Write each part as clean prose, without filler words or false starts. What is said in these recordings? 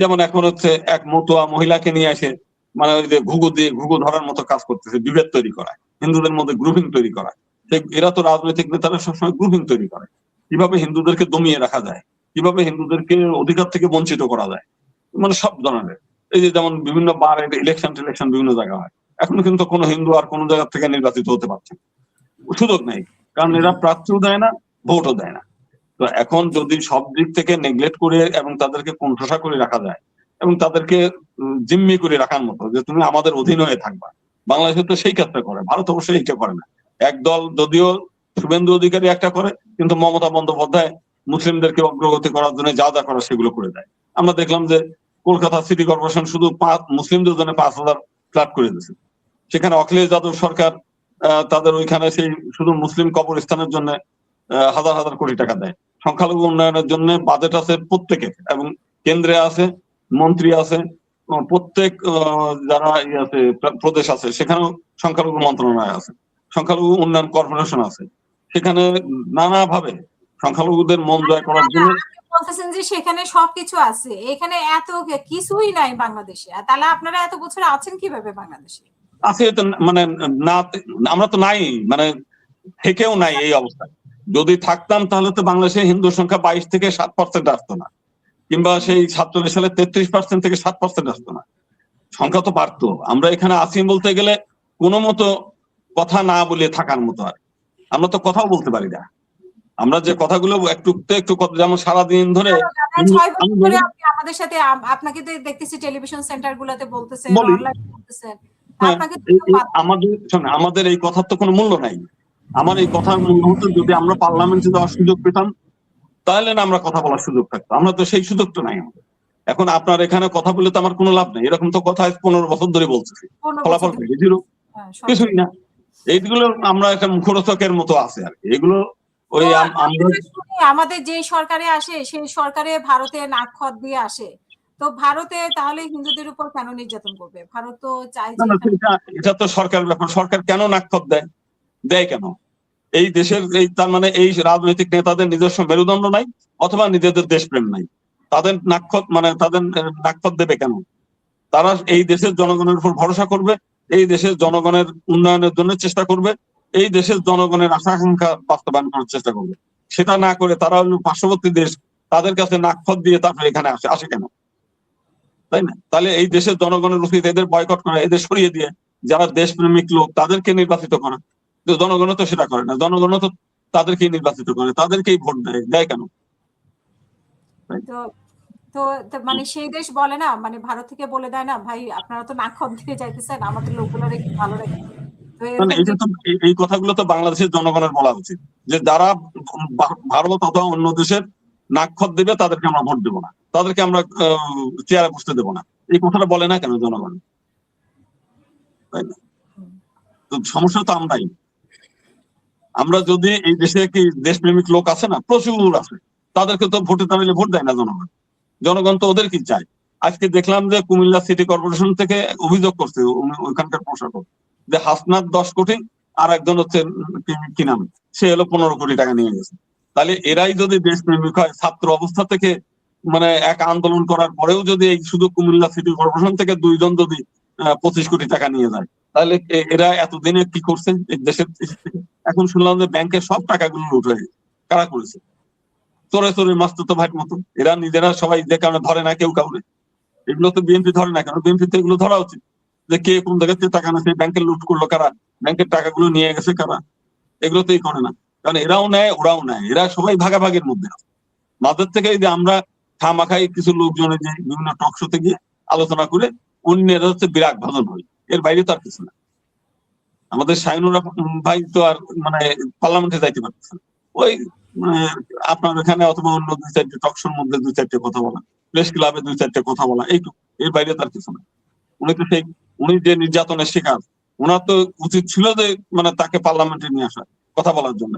যেমন এখন হচ্ছে এক মতুয়া মহিলাকে নিয়ে এসে মানে ওই যে ঘুঘু ধরার মতো কাজ করতেছে, বিভেদ তৈরি করা, হিন্দুদের মধ্যে গ্রুপিং তৈরি করা। এরা তো রাজনৈতিক নেতারা সবসময় গ্রুপিং তৈরি করে, কিভাবে হিন্দুদেরকে দমিয়ে রাখা যায়, কিভাবে হিন্দুদেরকে অধিকার থেকে বঞ্চিত করা যায়, মানে সব ধরনের। এই যে যেমন বিভিন্ন বারের ইলেকশন টিলেকশন বিভিন্ন জায়গা হয়, এখন কিন্তু কোনো হিন্দু আর কোনো জায়গা থেকে নির্বাচিত হতে পারছে না, সুযোগ নেই, কারণ এরা প্রার্থীও দেয় না, ভোটও দেয় না। তো এখন যদি সব দিক থেকে নেগলেক্ট করে এবং তাদেরকে কোণঠাসা করে রাখা যায় এবং তাদেরকে জিম্মি করে রাখার মতো যে তুমি আমাদের অধীন হয়ে থাকবা, বাংলাদেশে তো সেই কাজটা করে, ভারত অবশ্যই এইটা করে না। একদল যদিও শুভেন্দু অধিকারী একটা করে, কিন্তু মমতা বন্দ্যোপাধ্যায় মুসলিমদেরকে অগ্রগতি করার জন্য যা যা করা সেগুলো করে দেয়। আমরা দেখলাম যে কলকাতা সিটি কর্পোরেশন শুধু মুসলিমদের জন্য 5,000 ফ্ল্যাট করে দিয়েছে। সেখানে অখিলেশ যাদব সরকার তাদের ওইখানে সেই শুধু মুসলিম কবরস্থানের জন্য হাজার হাজার কোটি টাকা দেয়। সংখ্যালঘু উন্নয়নের জন্য বাজেট আছে প্রত্যেকের, এবং কেন্দ্রে আছে, মন্ত্রী আছে, প্রত্যেক যারা আছে প্রদেশ আছে সেখানেও সংখ্যালঘু মন্ত্রণালয় আছে, সংখ্যালঘু উন্নয়ন কর্পোরেশন আছে, সেখানে নানাভাবে সংখ্যালঘুদের মন জয় করার জন্য বলতেছেন যে সেখানে সবকিছু আছে, এখানে এত কিছুই নাই বাংলাদেশে। তাহলে আপনারা এত বছর আছেন কিভাবে বাংলাদেশে? আছে তো, মানে না আমরা তো নাই, মানে থেকেও নাই এই অবস্থায়। যদি থাকতাম তাহলে তো বাংলাদেশে হিন্দুর সংখ্যা 22 থেকে 7% আসতো না, কিংবা সেই 47 সালে 33% থেকে 7% আসতো না, সংখ্যা তো বাড়তো। আমরা এখানে আছি বলতে গেলে কোনো মতো কথা না বলে থাকার মতো, আর আমরা তো কথাও বলতে পারি না। আমরা যে কথাগুলো একটু একটু যেমন সারাদিন ধরে আমাদের সাথে, আপনাকে তো দেখতেছি টেলিভিশন সেন্টার গুলাতে বলতেছেন, অনলাইনে বলতেছেন, আমাদের এই কথার তো কোনো মূল্য নাই। আমার এই কথার মূল্য হতো যদি আমরা পার্লামেন্টে যাওয়ার সুযোগ পেতাম, তাহলে না আমরা কথা বলার সুযোগ থাকতো। আমরা তো সেই সুযোগ তো নাই আমাদের। এখন আপনার এখানে কথা বলে তো আমার কোনো লাভ নেই, এরকম তো কথা 15 বছর ধরে বলতেছি, ফলাফল জিরো, কিছুই না। এইগুলো আমরা একটা মুখরোচকের মতো আছে আর কি। এগুলো ওই আমাদের যে সরকারে আসে সেই সরকারে ভারতে নাকখত দিয়ে আসে, তো ভারতে তাহলে হিন্দুদের উপর কেন নির্যাতন করবে? ভারত তো চাই যে এটা তো সরকারের ব্যাপার। সরকার কেন নাকখত দেয় কেন? এই দেশের তার মানে এই রাজনৈতিক নেতাদের নিজস্ব মেরুদণ্ড নাই, অথবা নিজেদের দেশপ্রেম নাই। তাদের নাকখত দেবে কেন? তারা এই দেশের জনগণের উপর ভরসা করবে, এই দেশের জনগণের উন্নয়নের জন্য চেষ্টা করবে, এই দেশের জনগণের আশা আকাঙ্ক্ষা বাস্তবায়ন করার চেষ্টা করবে। সেটা না করে তারা হলো পার্শ্ববর্তী দেশ, তাদের কাছে নাকখত দিয়ে তারপরে এখানে আসে কেন? তাই না? তাহলে এই দেশের জনগণের উচিত এদের বয়কট করা, এদের সরিয়ে দিয়ে যারা দেশপ্রেমিক লোক তাদেরকে নির্বাচিত করা। জনগণ তো সেটা করে না, জনগণ তো তাদেরকেই নির্বাচিত করে, তাদেরকেই ভোট দেয় কেন? তো মানে সেই দেশ বলে না, মানে ভারত থেকে বলে দেয় না, ভাই আপনারা তো নাকখত দিয়ে যাইতেছেন, আমাদের লোকগুলোর একটু ভালো রাখেন। এই কথাগুলো তো বাংলাদেশের জনগণের বলা উচিত, যে যারা ভারত অথবা অন্য দেশের নাকখত দেবে তাদেরকে আমরা ভোট দেবো না, তাদেরকে আমরা চেয়ারে বসতে দেবো না। এই কথাটা বলে না কেন জনগণ? তাই না? তো সমস্যা তো আমরাই। আমরা যদি এই দেশে কি দেশপ্রেমিক লোক আছে না, প্রচুর আছে, তাদেরকে তো ভোটে দাঁড়ালে ভোট দেয় না জনগণ। জনগণ তো ওদের কি চায়। আজকে দেখলাম যে কুমিল্লা সিটি কর্পোরেশন থেকে অভিযোগ করছে ওইখানকার প্রশাসক যে হাসনাত 10 কোটি আর একজন হচ্ছে কি নাম, সে হলো 15 কোটি টাকা নিয়ে গেছে। তাহলে এরাই যদি দেশপ্রেমিক হয়, ছাত্র অবস্থা থেকে মানে এক আন্দোলন করার পরেও যদি এই শুধু কুমিল্লা সিটি কর্পোরেশন থেকে 2 জন যদি 25 কোটি টাকা নিয়ে যায়, তাহলে এরা এতদিনে কি করছে এই দেশের? এখন শুনলাম যে ব্যাংকের সব টাকাগুলো লুট হয়ে গেছে। কারা করেছে? চোরে চোরে মাস্ত তো ভাই মতো এরা নিজেরা সবাই যে কারণে ধরে না কেউ কাউরে। এগুলো তো বিএনপি ধরে না কেন? বিএনপি তো এগুলো ধরা উচিত, যে কে কোন জায়গা থেকে টাকা নেছে, ব্যাংকের লুট করলো কারা, ব্যাংকের টাকাগুলো নিয়ে গেছে কারা। এগুলো তো করে না, কারণ এরাও নেয় ওরাও নেয়, এরা সবাই ভাগাভাগির মধ্যে আছে। মাঝের থেকে যে আমরা খামাখাই কিছু লোকজনের যে বিভিন্ন টক শোতে গিয়ে আলোচনা করে অন্যের হচ্ছে বিরাট ভাজন হয়, এর বাইরে তো আর কিছু না। আমাদের শাহিনুর ভাই তো আর মানে পার্লামেন্টে যাইতে পারতেছে না, ওই আপনার এখানে অথবা অন্য 2-4টে টকশোর মধ্যে 2-4টে কথা বলা, প্রেস ক্লাবে 2-4টে কথা বলা, এইটুকু, এর বাইরে তার কিছু না। উনি যে নির্যাতনের শিকার, ওনার তো উচিত ছিল যে মানে তাকে পার্লামেন্টে নিয়ে আসা কথা বলার জন্য।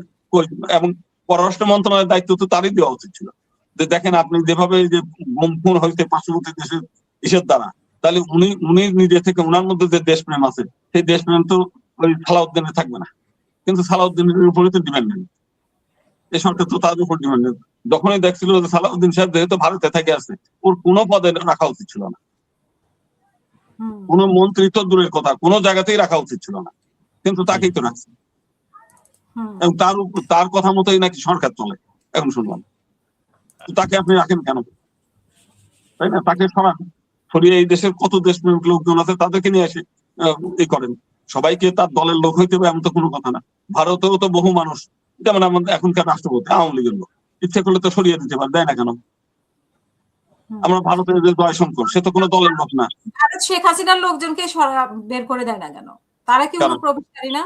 এবং পররাষ্ট্র মন্ত্রণালয়ের দায়িত্ব তো তারই দেওয়া উচিত ছিল, যে দেখেন আপনি যেভাবে যে খুন হইতে পার্শ্ববর্তী দেশের ইসের দ্বারা, তাহলে উনি নিজে থেকে ওনার মধ্যে যে দেশপ্রেম আছে সেই দেশপ্রেম তো ওই সালাউদ্দিনে থাকবে না। কিন্তু সালাউদ্দিনের উপরে তো ডিপেন্ডেন্ট, এই সরকার তো তাদের উপর ডিপেন্ডেন্ট। যখনই দেখছিল যে সালাউদ্দিন সাহেব যেহেতু ভারতে থেকে আসছে, ওর কোনো পদে রাখা উচিত ছিল না, কোনো মন্ত্রিত্ব দূরের কথা, কোনো জায়গাতেই রাখা উচিত ছিল না, কিন্তু তাকেই তো রাখছে। এবং তার কথা মতোই নাকি সরকার চলে এখন শুনলাম। তাকে আপনি রাখেন কেন? তাই না? তাকে সরিয়ে এই দেশের কত দেশপ্রেমিক লোকজন আছে তাদেরকে নিয়ে এসে ই করেন। সবাইকে তার দলের লোক হইতে হবে এমন তো কোনো কথা না। ভারতেও তো বহু মানুষ, যেমন আমাদের এখনকার রাষ্ট্রপতি আওয়ামী লীগের লোক, ইচ্ছে করলে তো সরিয়ে দিতে পারে, দেয় না কেন? আমরা ভারতের যে জয়শঙ্কর, সে তো কোনো দলের লোক না। ভারত শেখ হাসিনার লোকজনকে বের করে দেয় না কেন? তারা কি অনুপ্রবেশকারী না?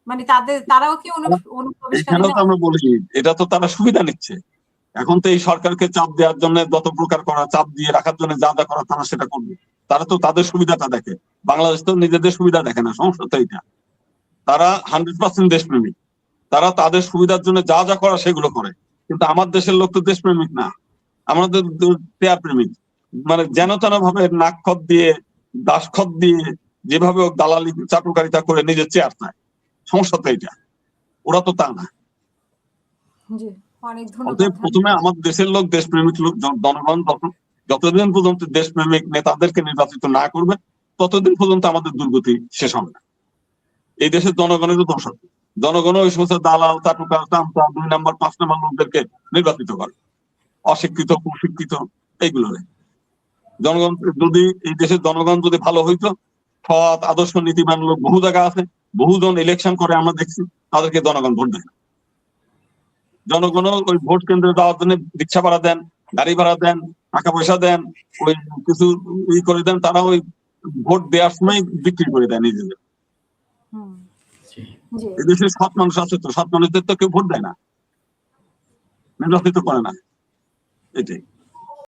মানে তারাও কি অনুপ্রবেশকারী না? আমরা বলি এটা তো তারা সুবিধা নিচ্ছে। এখন তো এই সরকারকে চাপ দেওয়ার জন্য যত প্রকার করা, চাপ দিয়ে রাখার জন্য যা যা করা তারা সেটা করবে। তারা তো তাদের সুবিধাটা দেখে, বাংলাদেশ তো নিজেদের সুবিধা দেখে না। সমস্যা তো এইটা। তারা 100% দেশপ্রেমিক, তারা তাদের সুবিধার জন্য যা যা করা সেগুলো করে। কিন্তু আমার দেশের লোক তো দেশপ্রেমিক না, আমাদের পেয়ার প্রেমিক। মানে যেন তেন ভাবে নাকখত দিয়ে, দাসখত দিয়ে, যেভাবে দালালি চাটুকারিতা করে নিজের চেয়ার চায়। সমস্যা তো এইটা। ওরা তো তা না। প্রথমে আমার দেশের লোক, দেশপ্রেমিক লোক, জনগণ যতদিন পর্যন্ত দেশপ্রেমিক নেতাদেরকে নির্বাচিত না করবে ততদিন পর্যন্ত আমাদের দুর্গতি শেষ হবে না। এই দেশের জনগণেরও দোষ আছে। জনগণ ওই সমস্ত দালাল, চাটুকার, চামচা, 2 নম্বর 5 নম্বর লোকদেরকে নির্বাচিত করে, অশিক্ষিত, কুশিক্ষিত এইগুলো। জনগণ যদি, এই দেশের জনগণ যদি ভালো হইতো, সৎ আদর্শ নীতিবান লোক বহু জায়গা আছে, বহুজন ইলেকশন করে আমরা দেখছি, তাদেরকে জনগণ ভোট দেয়। জনগণ ওই ভোট কেন্দ্রে যাওয়ার জন্য রিক্সা ভাড়া দেন, গাড়ি ভাড়া দেন, টাকা পয়সা দেন, ওই কিছু ই করে দেন, তারা ওই ভোট দেওয়ার সময় বিক্রি করে দেয় নিজেদের। এই দেশে সৎ মানুষ আছে তো, সৎ মানুষদের তো কেউ ভোট দেয় না, নির্বাচিত করে না, এটাই।